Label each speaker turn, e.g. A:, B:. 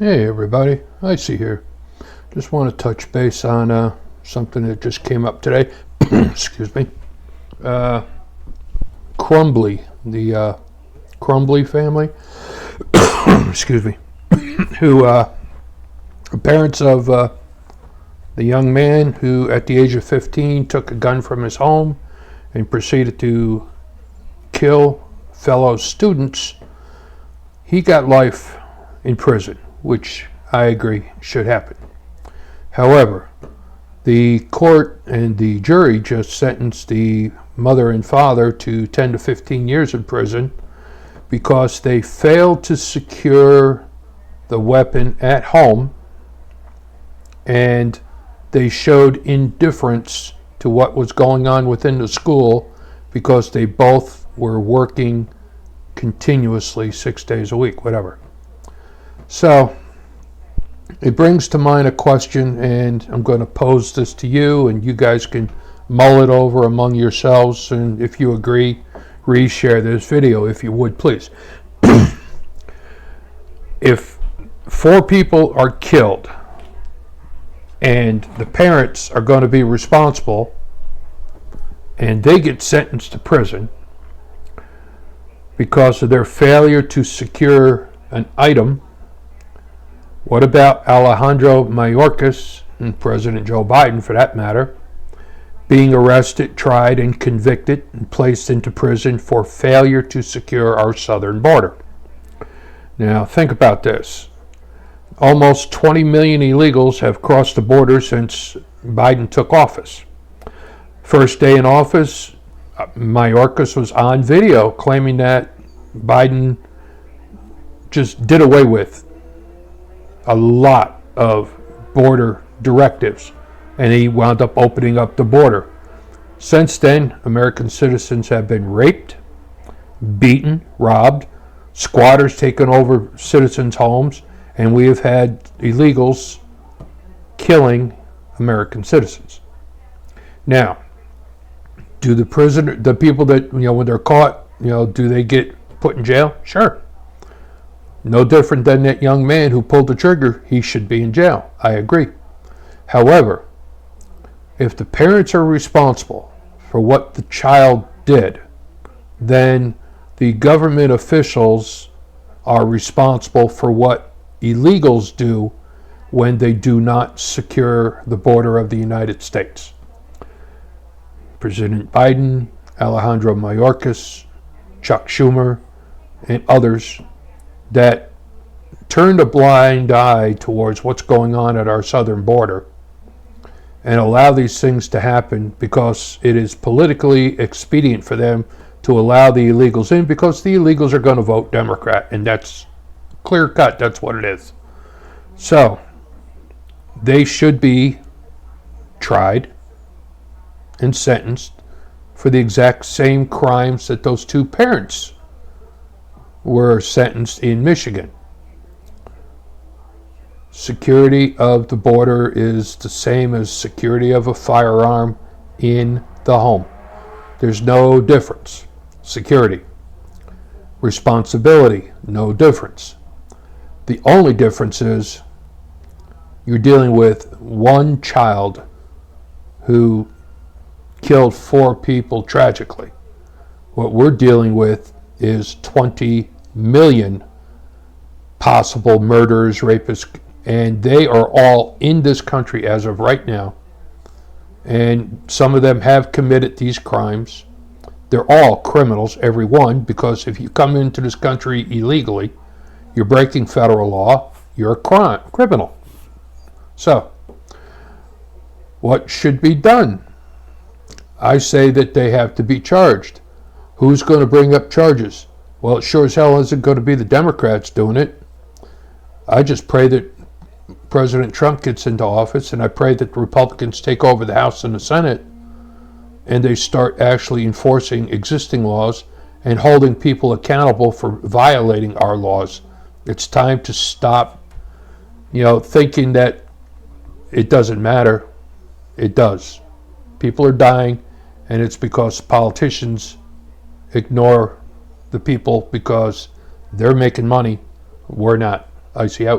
A: Hey everybody, ICY here. Just want to touch base on something that just came up today. Excuse me. Crumbly, the Crumbly family. Excuse me. Who parents of the young man who, at the age of 15, took a gun from his home and proceeded to kill fellow students. He got life in prison, which I agree should happen. However, the court and the jury just sentenced the mother and father to 10 to 15 years in prison because they failed to secure the weapon at home, and they showed indifference to what was going on within the school because they both were working continuously 6 days a week, whatever. So it brings to mind a question, and I'm going to pose this to you, and you guys can mull it over among yourselves, and if you agree, reshare this video if you would, please. If 4 people are killed and the parents are going to be responsible and they get sentenced to prison because of their failure to secure an item, what about Alejandro Mayorkas, and President Joe Biden for that matter, being arrested, tried, and convicted and placed into prison for failure to secure our southern border? Now think about this. Almost 20 million illegals have crossed the border since Biden took office. First day in office, Mayorkas was on video claiming that Biden just did away with a lot of border directives, and he wound up opening up the border. Since then, American citizens have been raped, beaten, robbed, squatters taken over citizens' homes, and we have had illegals killing American citizens. Now, do the people that, when they're caught, do they get put in jail? Sure. No different than that young man who pulled the trigger. He should be in jail. I agree. However, if the parents are responsible for what the child did, then the government officials are responsible for what illegals do when they do not secure the border of the United States. President Biden, Alejandro Mayorkas, Chuck Schumer, and others that turned a blind eye towards what's going on at our southern border and allow these things to happen because it is politically expedient for them to allow the illegals in, because the illegals are going to vote Democrat, and that's clear cut. That's what it is. So they should be tried and sentenced for the exact same crimes that those 2 parents were sentenced in Michigan. Security of the border is the same as security of a firearm in the home. There's no difference. Security. Responsibility, no difference. The only difference is you're dealing with one child who killed 4 people tragically. What we're dealing with is 20 million possible murderers, rapists, and they are all in this country as of right now. And some of them have committed these crimes. They're all criminals, every one, because if you come into this country illegally, you're breaking federal law, you're a criminal. So, what should be done? I say that they have to be charged. Who's going to bring up charges? Well, it sure as hell isn't going to be the Democrats doing it. I just pray that President Trump gets into office, and I pray that the Republicans take over the House and the Senate, and they start actually enforcing existing laws and holding people accountable for violating our laws. It's time to stop, thinking that it doesn't matter. It does. People are dying, and it's because politicians ignore the people because they're making money. We're not. ICY out.